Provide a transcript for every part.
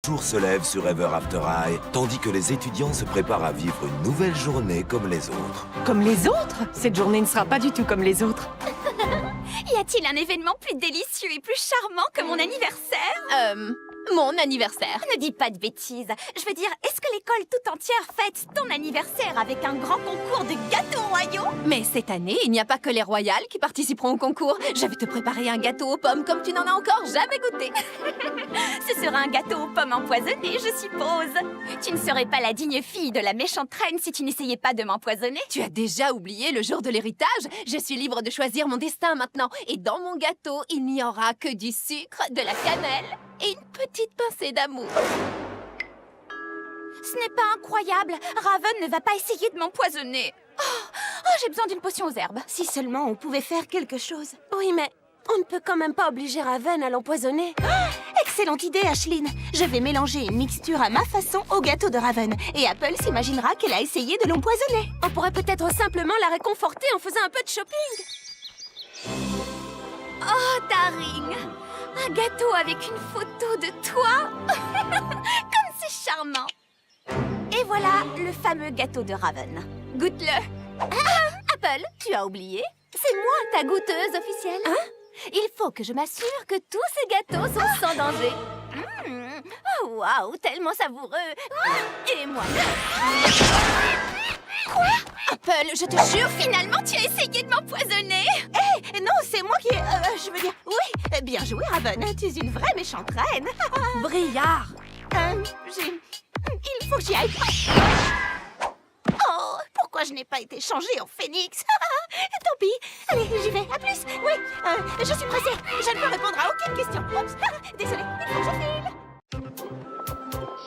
jour se lève sur Ever After High, tandis que les étudiants se préparent à vivre une nouvelle journée comme les autres. Comme les autres? Cette journée ne sera pas du tout comme les autres. Y a-t-il un événement plus délicieux et plus charmant que mon anniversaire? Mon anniversaire. Ne dis pas de bêtises. Je veux dire, est-ce que l'école tout entière fête ton anniversaire avec un grand concours de gâteaux royaux? Mais cette année, il n'y a pas que les royales qui participeront au concours. Je vais te préparer un gâteau aux pommes comme tu n'en as encore jamais goûté. Ce sera un gâteau aux pommes empoisonnées, je suppose. Tu ne serais pas la digne fille de la méchante reine si tu n'essayais pas de m'empoisonner. Tu as déjà oublié le jour de l'héritage? Je suis libre de choisir mon destin maintenant. Et dans mon gâteau, il n'y aura que du sucre, de la cannelle et une petite pincée d'amour. Ce n'est pas incroyable. Raven ne va pas essayer de m'empoisonner. Oh, j'ai besoin d'une potion aux herbes. Si seulement on pouvait faire quelque chose. Oui, mais on ne peut quand même pas obliger Raven à l'empoisonner. Excellente idée, Ashlyn. Je vais mélanger une mixture à ma façon au gâteau de Raven. Et Apple s'imaginera qu'elle a essayé de l'empoisonner. On pourrait peut-être simplement la réconforter en faisant un peu de shopping. Oh, Daring, un gâteau avec une photo de toi. Comme c'est charmant. Et voilà le fameux gâteau de Raven. Goûte-le. Apple, tu as oublié? C'est moi, ta goûteuse officielle. Hein? Il faut que je m'assure que tous ces gâteaux sont sans danger. Oh, waouh, tellement savoureux. Et moi. Apple, je te jure, Finalement, tu as essayé de m'empoisonner. Non, c'est moi qui ai... je veux dire... Oui, bien joué, Raven. Tu es une vraie méchante reine. Brillard. Il faut que j'y aille. Oh, pourquoi je n'ai pas été changée en phénix? Tant pis. Allez, j'y vais. À plus. Oui, je suis pressée. Je ne peux répondre à aucune question. Oups. Désolée, il faut que je file.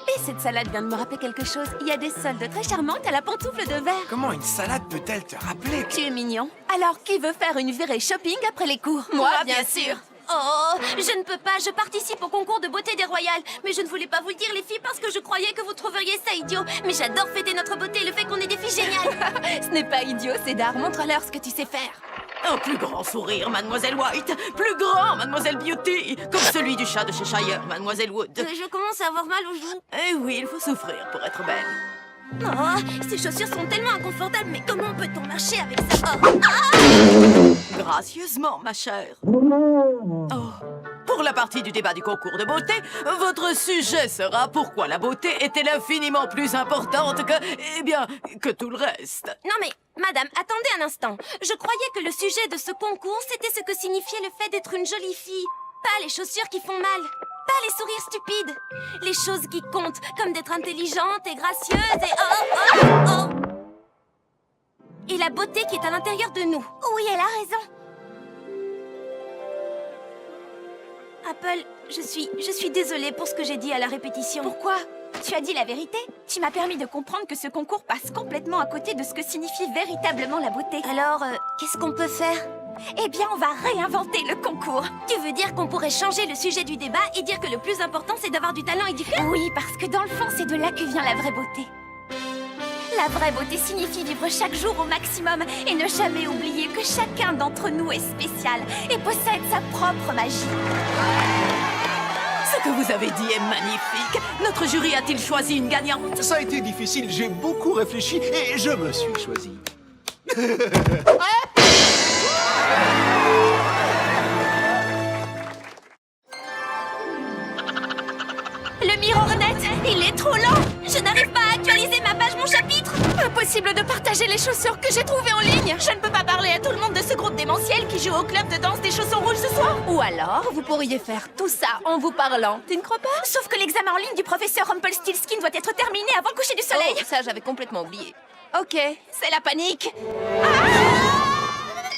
Et cette salade vient de me rappeler quelque chose. Il y a des soldes très charmantes à la pantoufle de verre. Comment une salade peut-elle te rappeler que... Tu es mignon. Alors, qui veut faire une virée shopping après les cours? Moi, bien sûr. Oh, je ne peux pas. Je participe au concours de beauté des royales. Mais je ne voulais pas vous le dire, les filles, parce que je croyais que vous trouveriez ça idiot. Mais j'adore fêter notre beauté et le fait qu'on ait des filles géniales. Ce n'est pas idiot, Cédar. Montre-leur ce que tu sais faire. Un plus grand sourire, Mademoiselle White. Plus grand, Mademoiselle Beauty. Comme celui du chat de Cheshire, Mademoiselle Wood. Je commence à avoir mal aux joues. Eh oui, il faut souffrir pour être belle. Oh, ces chaussures sont tellement inconfortables. Mais comment peut-on marcher avec ça? Gracieusement, ma chère. Oh. Pour la partie du débat du concours de beauté, votre sujet sera pourquoi la beauté est-elle infiniment plus importante que, eh bien, que tout le reste. Non mais, madame, attendez un instant. Je croyais que le sujet de ce concours, c'était ce que signifiait le fait d'être une jolie fille. Pas les chaussures qui font mal. Pas les sourires stupides. Les choses qui comptent, comme d'être intelligente et gracieuse et et la beauté qui est à l'intérieur de nous. Oui, elle a raison. Apple, je suis désolée pour ce que j'ai dit à la répétition. Pourquoi? Tu as dit la vérité. Tu m'as permis de comprendre que ce concours passe complètement à côté de ce que signifie véritablement la beauté. Alors, qu'est-ce qu'on peut faire? Eh bien, on va réinventer le concours. Tu veux dire qu'on pourrait changer le sujet du débat et dire que le plus important, c'est d'avoir du talent et du cœur? Oui, parce que dans le fond, c'est de là que vient la vraie beauté. La vraie beauté signifie vivre chaque jour au maximum et ne jamais oublier que chacun d'entre nous est spécial et possède sa propre magie. Ce que vous avez dit est magnifique. Notre jury a-t-il choisi une gagnante? Ça a été difficile, j'ai beaucoup réfléchi et je me suis choisi. Le MirrorNet, il est trop lent. Je n'arrive pas à actualiser ma page, mon chapitre. Impossible de partager les chaussures que j'ai trouvées en ligne. Je ne peux pas parler à tout le monde de ce groupe démentiel qui joue au club de danse des chaussons rouges ce soir. Ou alors, vous pourriez faire tout ça en vous parlant. Tu ne crois pas? Sauf que l'examen en ligne du professeur Rumpelstiltskin doit être terminé avant le coucher du soleil. Oh, ça, j'avais complètement oublié. Ok, c'est la panique.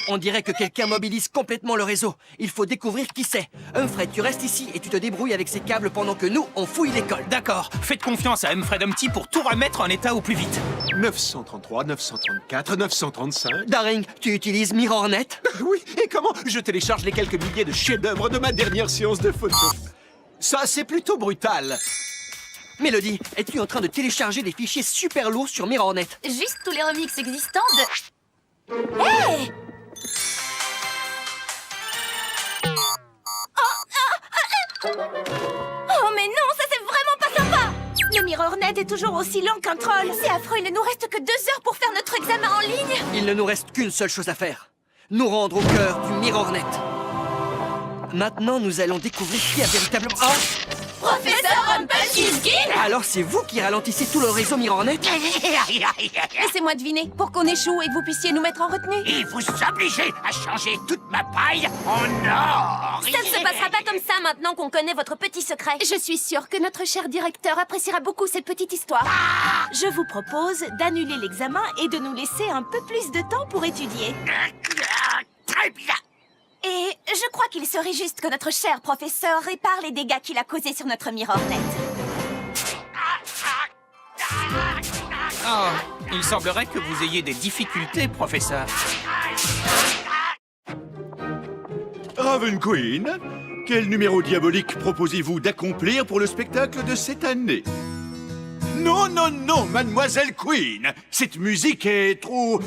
On dirait que quelqu'un mobilise complètement le réseau. Il faut découvrir qui c'est. Humphrey, tu restes ici et tu te débrouilles avec ces câbles pendant que nous, on fouille l'école. D'accord, faites confiance à Humphrey Dumpty pour tout remettre en état au plus vite. 933, 934, 935... Daring, tu utilises MirrorNet? Oui, et comment je télécharge les quelques milliers de chefs-d'œuvre de ma dernière séance de photo? Ça, c'est plutôt brutal. Mélodie, es-tu en train de télécharger des fichiers super lourds sur MirrorNet? Juste tous les remixes existants de... Oh mais non, ça c'est vraiment pas ça. Mirrornet est toujours aussi lent qu'un troll. C'est affreux, il ne nous reste que 2 heures pour faire notre examen en ligne. Il ne nous reste qu'une seule chose à faire. Nous rendre au cœur du Mirrornet. Maintenant, nous allons découvrir qui a véritablement... Oh! Professeur Rumpelstiltskin! Alors c'est vous qui ralentissez tout le réseau Mirrornet? Laissez-moi deviner, pour qu'on échoue et que vous puissiez nous mettre en retenue. Et vous obligez à changer toute ma paille en or. Ça ne se passera pas comme ça maintenant qu'on connaît votre petit secret. Je suis sûre que notre cher directeur appréciera beaucoup cette petite histoire. Je vous propose d'annuler l'examen et de nous laisser un peu plus de temps pour étudier. Très bien. Et je crois qu'il serait juste que notre cher professeur répare les dégâts qu'il a causés sur notre Mirrornet. Oh, il semblerait que vous ayez des difficultés, professeur. Raven Queen, quel numéro diabolique proposez-vous d'accomplir pour le spectacle de cette année? Non, non, non, mademoiselle Queen. Cette musique est trop...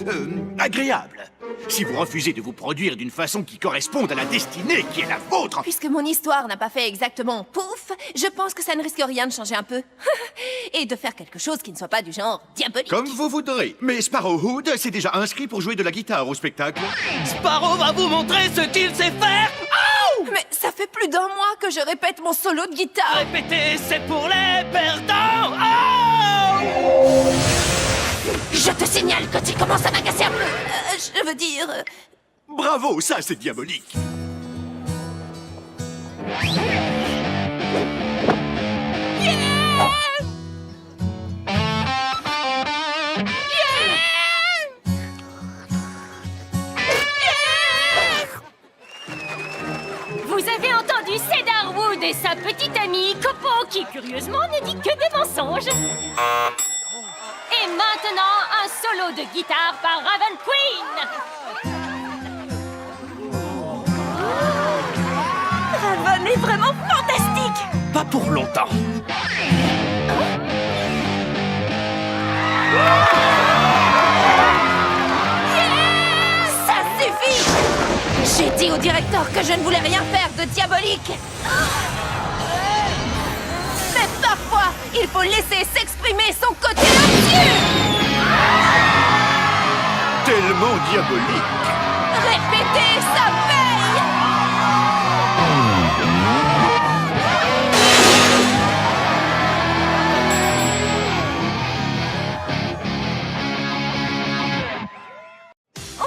agréable. Si vous refusez de vous produire d'une façon qui corresponde à la destinée qui est la vôtre... Puisque mon histoire n'a pas fait exactement pouf, je pense que ça ne risque rien de changer un peu. Et de faire quelque chose qui ne soit pas du genre diabolique. Comme vous voudrez. Mais Sparrowhood s'est déjà inscrit pour jouer de la guitare au spectacle. Sparrow va vous montrer ce qu'il sait faire. Mais ça fait plus d'1 mois que je répète mon solo de guitare. Répétez, c'est pour les perdants. Je te signale que tu commences à m'agacer un peu. Je veux dire... Bravo, ça c'est diabolique. Vous avez entendu Cedarwood et sa petite amie Copo qui, curieusement, ne dit que des mensonges. Et maintenant, un solo de guitare par Raven Queen. Raven est vraiment fantastique. Pas pour longtemps. Ça suffit! J'ai dit au directeur que je ne voulais rien faire de diabolique. Mais parfois, il faut laisser s'exprimer son côté anxieux. Tellement diabolique. Répétez, ça paye.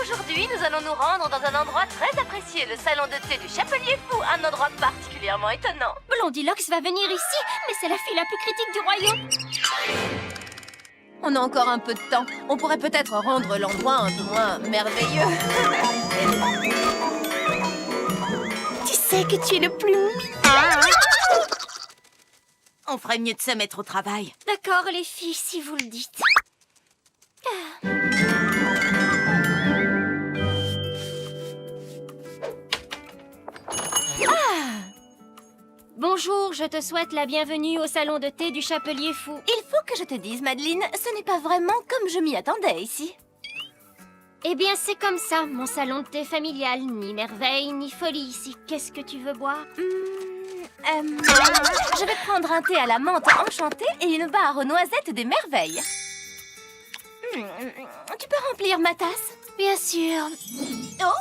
Aujourd'hui, nous allons nous rendre dans un endroit très apprécié, le salon de thé du Chapelier Fou, un endroit particulièrement étonnant. Blondilocks va venir ici, mais c'est la fille la plus critique du royaume. On a encore un peu de temps. On pourrait peut-être rendre l'endroit un peu moins merveilleux. Tu sais que tu es le plus mignon. On ferait mieux de se mettre au travail. D'accord, les filles, si vous le dites. Bonjour, je te souhaite la bienvenue au salon de thé du Chapelier Fou. Il faut que je te dise, Madeleine, ce n'est pas vraiment comme je m'y attendais ici. Eh bien, c'est comme ça, mon salon de thé familial. Ni merveille, ni folie ici. Qu'est-ce que tu veux boire? Je vais prendre un thé à la menthe enchantée et une barre aux noisettes des merveilles. Tu peux remplir ma tasse? Bien sûr. Oh!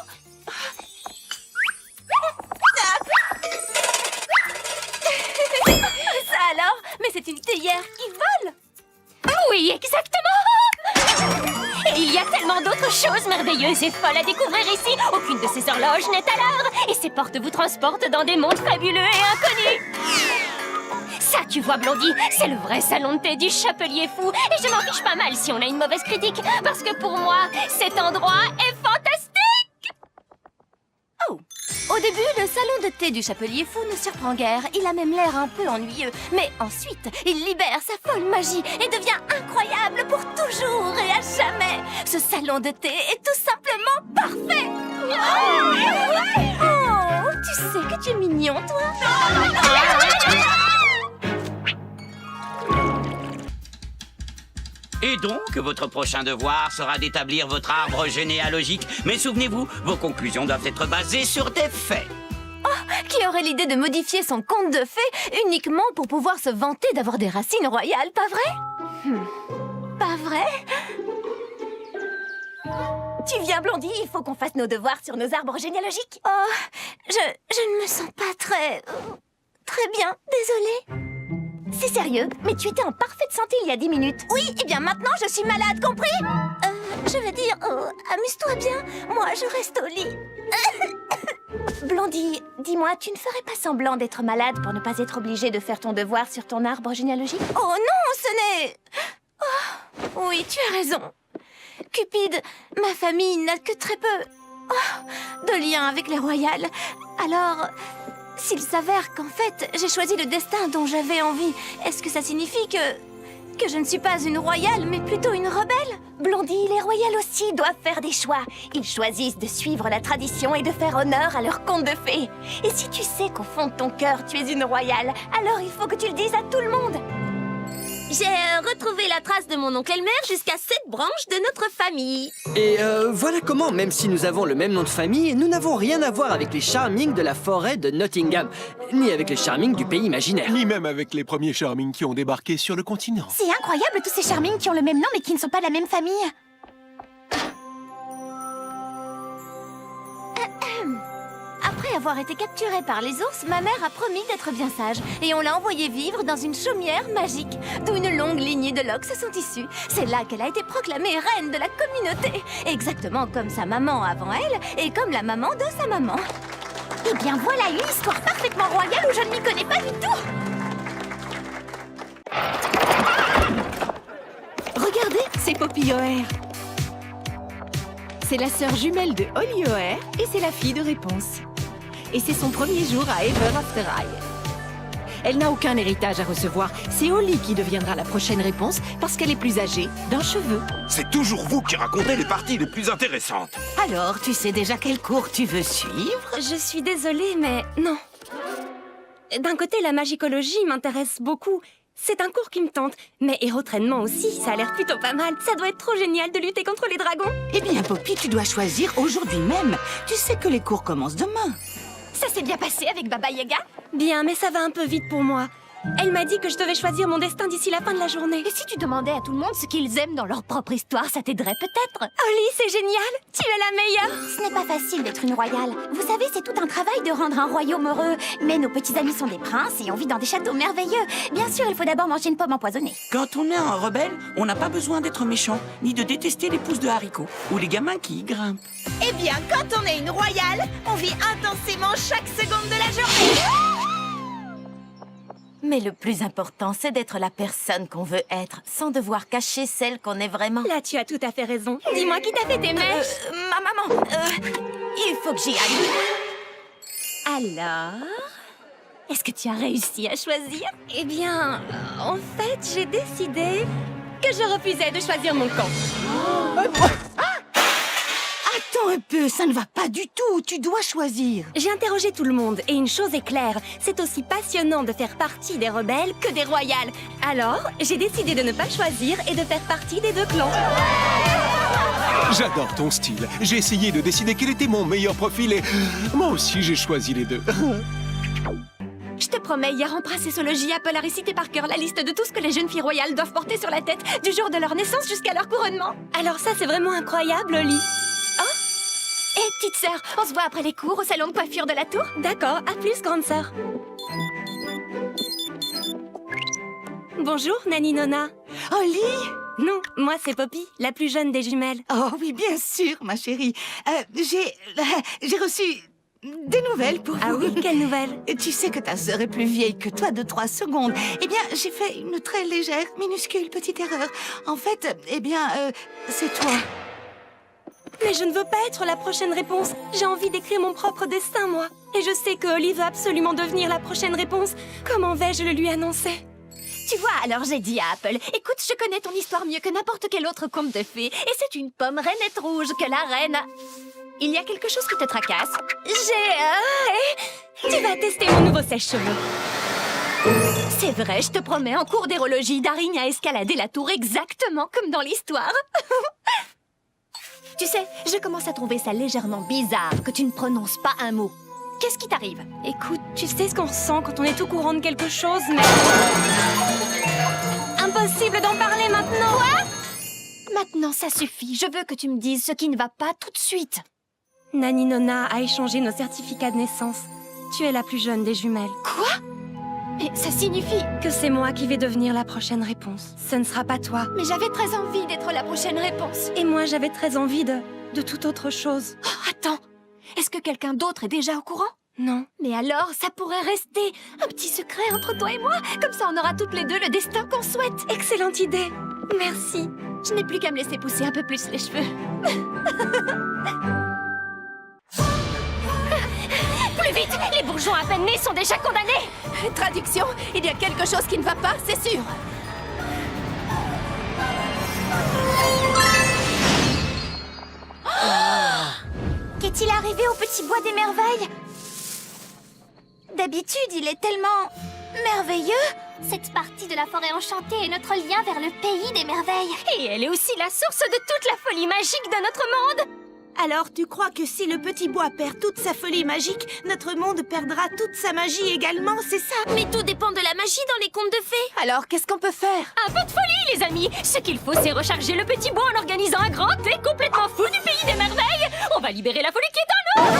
Ça alors? Mais c'est une théière qui vole! Oui, exactement! Et il y a tellement d'autres choses merveilleuses et folles à découvrir ici. Aucune de ces horloges n'est à l'heure. Et ces portes vous transportent dans des mondes fabuleux et inconnus. Ça, tu vois, Blondie, c'est le vrai salon de thé du Chapelier Fou. Et je m'en fiche pas mal si on a une mauvaise critique. Parce que pour moi, cet endroit est fantastique. Oh! Au début, le salon de thé du Chapelier Fou ne surprend guère. Il a même l'air un peu ennuyeux. Mais ensuite, il libère sa folle magie et devient incroyable pour toujours et à jamais. Ce salon de thé est tout simplement parfait. Oh, tu sais que tu es mignon, toi. Et donc, votre prochain devoir sera d'établir votre arbre généalogique. Mais souvenez-vous, vos conclusions doivent être basées sur des faits. Oh, qui qui aurait l'idée de modifier son conte de fées uniquement pour pouvoir se vanter d'avoir des racines royales, pas vrai? Pas vrai? Tu viens, Blondie, il faut qu'on fasse nos devoirs sur nos arbres généalogiques. Oh, je ne me sens pas très bien, désolée. C'est sérieux? Mais tu étais en parfaite santé il y a 10 minutes. Oui, et bien maintenant je suis malade, compris? Je veux dire, amuse-toi bien, moi je reste au lit. Blondie, dis-moi, tu ne ferais pas semblant d'être malade pour ne pas être obligée de faire ton devoir sur ton arbre généalogique? Oh non, ce n'est... Oh, oui, tu as raison. Cupide, ma famille n'a que très peu de liens avec les royales. Alors, s'il s'avère qu'en fait, j'ai choisi le destin dont j'avais envie, est-ce que ça signifie que je ne suis pas une royale, mais plutôt une rebelle? Blondie, les royales aussi doivent faire des choix. Ils choisissent de suivre la tradition et de faire honneur à leur conte de fées. Et si tu sais qu'au fond de ton cœur, tu es une royale, alors il faut que tu le dises à tout le monde. J'ai retrouvé la trace de mon oncle Elmer jusqu'à 7 branches de notre famille. Et voilà comment, même si nous avons le même nom de famille, nous n'avons rien à voir avec les Charming de la forêt de Nottingham, ni avec les Charming du pays imaginaire. Ni même avec les premiers Charming qui ont débarqué sur le continent. C'est incroyable tous ces Charming qui ont le même nom mais qui ne sont pas de la même famille. Après avoir été capturée par les ours, ma mère a promis d'être bien sage. Et on l'a envoyée vivre dans une chaumière magique, d'où une longue lignée de loques sont issues. C'est là qu'elle a été proclamée reine de la communauté. Exactement comme sa maman avant elle, et comme la maman de sa maman. Eh bien voilà une histoire parfaitement royale où je ne m'y connais pas du tout. Regardez, c'est Poppy O'Hare. C'est la sœur jumelle de Holly O'Hare et c'est la fille de Réponse. Et c'est son premier jour à Ever After High. Elle n'a aucun héritage à recevoir. C'est Holly qui deviendra la prochaine Réponse parce qu'elle est plus âgée d'un cheveu. C'est toujours vous qui racontez les parties les plus intéressantes. Alors, tu sais déjà quel cours tu veux suivre? Je suis désolée, mais non. D'un côté, la magicologie m'intéresse beaucoup. C'est un cours qui me tente. Mais héros-trainement aussi, ça a l'air plutôt pas mal. Ça doit être trop génial de lutter contre les dragons. Eh bien, Poppy, tu dois choisir aujourd'hui même. Tu sais que les cours commencent demain. Ça s'est bien passé avec Baba Yaga? Bien, mais ça va un peu vite pour moi. Elle m'a dit que je devais choisir mon destin d'ici la fin de la journée. Et si tu demandais à tout le monde ce qu'ils aiment dans leur propre histoire, ça t'aiderait peut-être? Holly, c'est génial! Tu es la meilleure! Ce n'est pas facile d'être une royale. Vous savez, c'est tout un travail de rendre un royaume heureux. Mais nos petits amis sont des princes et on vit dans des châteaux merveilleux. Bien sûr, il faut d'abord manger une pomme empoisonnée. Quand on est un rebelle, on n'a pas besoin d'être méchant, ni de détester les pousses de haricots, ou les gamins qui y grimpent. Eh bien, quand on est une royale, on vit intensément chaque seconde de la journée! Mais le plus important, c'est d'être la personne qu'on veut être, sans devoir cacher celle qu'on est vraiment. Là, tu as tout à fait raison. Dis-moi qui t'a fait tes mèches? Ma maman, il faut que j'y aille. Alors, est-ce que tu as réussi à choisir? Eh bien, en fait, j'ai décidé que je refusais de choisir mon camp. Attends un peu, ça ne va pas du tout. Tu dois choisir. J'ai interrogé tout le monde et une chose est claire, c'est aussi passionnant de faire partie des rebelles que des royales. Alors, j'ai décidé de ne pas choisir et de faire partie des deux clans. J'adore ton style. J'ai essayé de décider quel était mon meilleur profil et moi aussi j'ai choisi les deux. Je te promets, hier en princessologie, Apple a récité par cœur la liste de tout ce que les jeunes filles royales doivent porter sur la tête, du jour de leur naissance jusqu'à leur couronnement. Alors ça, c'est vraiment incroyable, Holly. Hé, petite sœur, on se voit après les cours au salon de coiffure de la tour? D'accord, à plus, grande sœur. Bonjour, Nani Nona. Holly? Non, moi c'est Poppy, la plus jeune des jumelles. Oh oui, bien sûr, ma chérie. J'ai reçu des nouvelles pour vous. Ah oui, quelles nouvelles? Tu sais que ta sœur est plus vieille que toi de 3 secondes. Eh bien, j'ai fait une très légère, minuscule petite erreur. En fait, c'est toi. Mais je ne veux pas être la prochaine réponse. J'ai envie d'écrire mon propre destin, moi. Et je sais que Holly veut absolument devenir la prochaine réponse. Comment vais-je le lui annoncer? Tu vois, alors j'ai dit à Apple, écoute, je connais ton histoire mieux que n'importe quel autre conte de fées. Et c'est une pomme rainette rouge que la reine a... Il y a quelque chose qui te tracasse? Tu vas tester mon nouveau sèche-cheveux. C'est vrai, je te promets, en cours d'érologie, Daring a escaladé la tour exactement comme dans l'histoire. Tu sais, je commence à trouver ça légèrement bizarre que tu ne prononces pas un mot. Qu'est-ce qui t'arrive? Écoute, tu sais ce qu'on ressent quand on est au courant de quelque chose, mais... Impossible d'en parler maintenant! Quoi? Maintenant, ça suffit. Je veux que tu me dises ce qui ne va pas tout de suite. Nani Nona a échangé nos certificats de naissance. Tu es la plus jeune des jumelles. Quoi? Mais ça signifie... Que c'est moi qui vais devenir la prochaine réponse. Ce ne sera pas toi. Mais j'avais très envie d'être la prochaine réponse. Et moi, j'avais très envie de toute autre chose. Oh, attends. Est-ce que quelqu'un d'autre est déjà au courant? Non. Mais alors, ça pourrait rester un petit secret entre toi et moi. Comme ça, on aura toutes les deux le destin qu'on souhaite. Excellente idée. Merci. Je n'ai plus qu'à me laisser pousser un peu plus les cheveux. Plus vite! Les bourgeons à peine nés sont déjà condamnés! Traduction, il y a quelque chose qui ne va pas, c'est sûr. Qu'est-il arrivé au petit bois des merveilles? D'habitude, il est tellement... merveilleux. Cette partie de la forêt enchantée est notre lien vers le pays des merveilles. Et elle est aussi la source de toute la folie magique de notre monde! Alors, tu crois que si le petit bois perd toute sa folie magique, notre monde perdra toute sa magie également, c'est ça? Mais tout dépend de la magie dans les contes de fées. Alors, qu'est-ce qu'on peut faire? Un peu de folie, les amis! Ce qu'il faut, c'est recharger le petit bois en organisant un grand thé complètement fou du pays des merveilles! On va libérer la folie qui est en nous!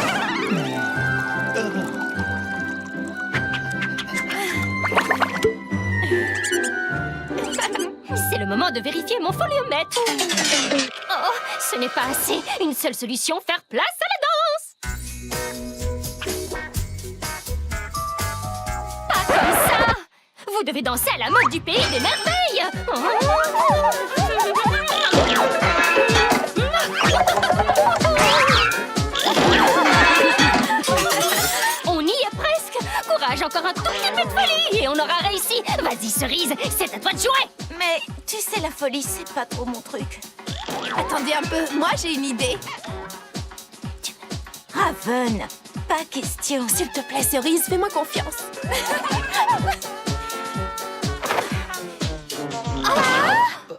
C'est le moment de vérifier mon foliomètre. Oh, ce n'est pas assez. Une seule solution, faire place à la danse. Pas comme ça. Vous devez danser à la mode du pays des merveilles. On y est presque. Courage, encore un tout petit peu de folie et on aura réussi. Vas-y, Cerise, c'est à toi de jouer. Mais tu sais, la folie, c'est pas trop mon truc. Attendez un peu, moi j'ai une idée. Raven, pas question. S'il te plaît, Cerise, fais-moi confiance.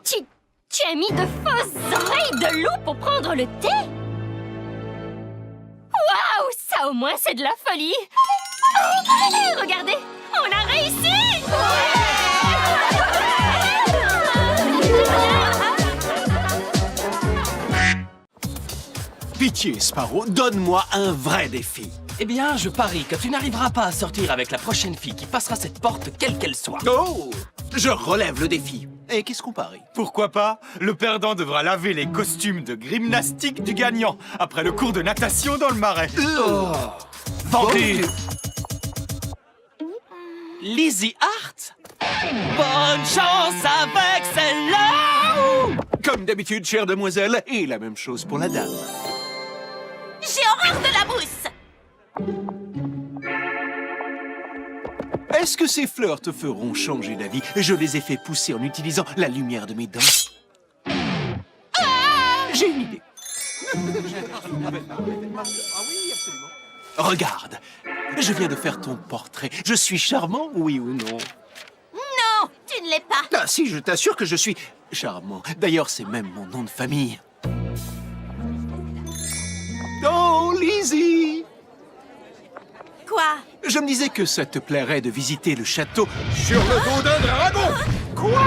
Tu as mis de fausses oreilles de loup pour prendre le thé? Waouh, ça au moins c'est de la folie. Oh, et regardez, on a réussi. Pitié, Sparrow, donne-moi un vrai défi. Eh bien, je parie que tu n'arriveras pas à sortir avec la prochaine fille qui passera cette porte, quelle qu'elle soit. Oh! Je relève le défi. Et qu'est-ce qu'on parie? Pourquoi pas? Le perdant devra laver les costumes de gymnastique du gagnant après le cours de natation dans le marais. Oh. Vendu! Lizzie Hart? Bonne chance avec celle-là! Comme d'habitude, chère demoiselle, et la même chose pour la dame. J'ai horreur de la mousse. Est-ce que ces fleurs te feront changer d'avis? Je les ai fait pousser en utilisant la lumière de mes dents. J'ai une idée. Regarde, je viens de faire ton portrait. Je suis charmant, oui ou non? Non, tu ne l'es pas. Ah si, je t'assure que je suis charmant. D'ailleurs, c'est même mon nom de famille. Oh, Lizzie! Quoi? Je me disais que ça te plairait de visiter le château sur le dos d'un dragon. Quoi?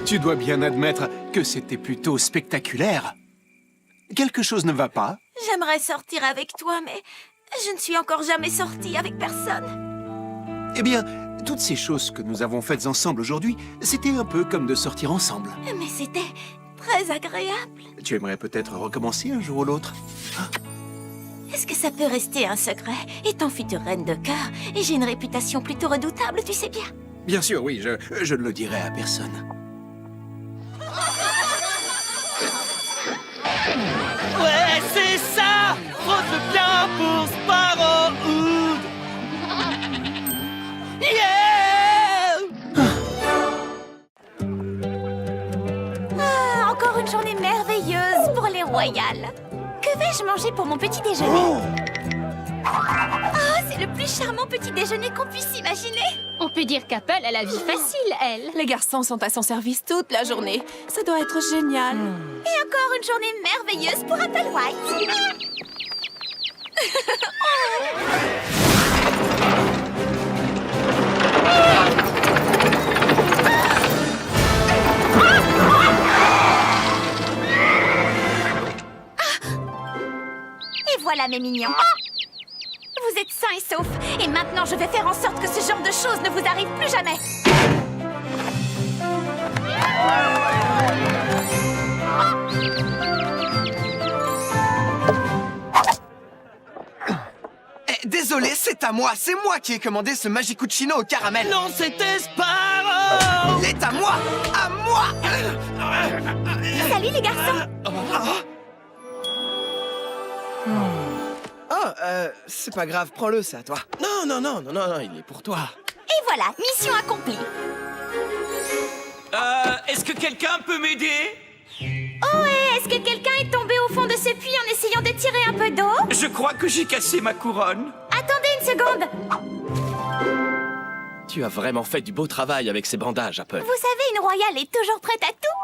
Tu dois bien admettre que c'était plutôt spectaculaire. Quelque chose ne va pas? J'aimerais sortir avec toi, mais je ne suis encore jamais sortie avec personne. Eh bien, toutes ces choses que nous avons faites ensemble aujourd'hui, c'était un peu comme de sortir ensemble. Mais c'était très agréable. Tu aimerais peut-être recommencer un jour ou l'autre? Est-ce que ça peut rester un secret? Étant future reine de cœur, et j'ai une réputation plutôt redoutable, tu sais bien. Bien sûr, oui, je ne le dirai à personne. Ouais, c'est ça! Frotte bien pour Sparrowwood! Yeah! Ah, encore une journée merveilleuse pour les royales. Que vais-je manger pour mon petit déjeuner? Oh, C'est le plus charmant petit déjeuner qu'on puisse imaginer. On peut dire qu'Apple a la vie facile, elle. Les garçons sont à son service toute la journée. Ça doit être génial. Et encore une journée merveilleuse pour Apple White. Et voilà mes mignons. Vous êtes sains et saufs. Et maintenant, je vais faire en sorte que ce genre de choses ne vous arrive plus jamais. Désolé, c'est à moi. C'est moi qui ai commandé ce Magicuccino au caramel. Non, c'était Sparrow! Il est à moi! À moi! Salut les garçons. C'est pas grave, prends-le, c'est à toi. Non, il est pour toi. Et voilà, mission accomplie. Est-ce que quelqu'un peut m'aider? Oh, et est-ce que quelqu'un est tombé au fond de ce puits en essayant de tirer un peu d'eau? Je crois que j'ai cassé ma couronne. Attendez une seconde. Tu as vraiment fait du beau travail avec ces bandages, Apple. Vous savez, une royale est toujours prête à tout.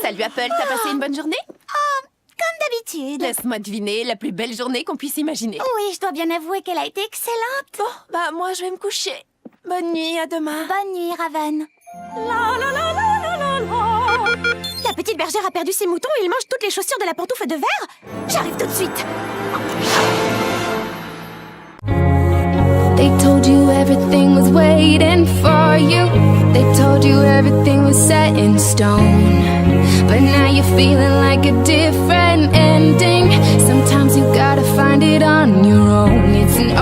Salut Apple, t'as passé une bonne journée? Oh, comme d'habitude. Laisse-moi deviner, la plus belle journée qu'on puisse imaginer. Oui, je dois bien avouer qu'elle a été excellente. Bon, bah moi je vais me coucher. Bonne nuit, à demain. Bonne nuit, Raven. La petite bergère a perdu ses moutons et il mange toutes les chaussures de la pantoufle de verre. J'arrive tout de suite. They told you everything was waiting for you. They told you everything was set in stone. But now you're feeling like a different ending. Sometimes you gotta find it on your own. It's an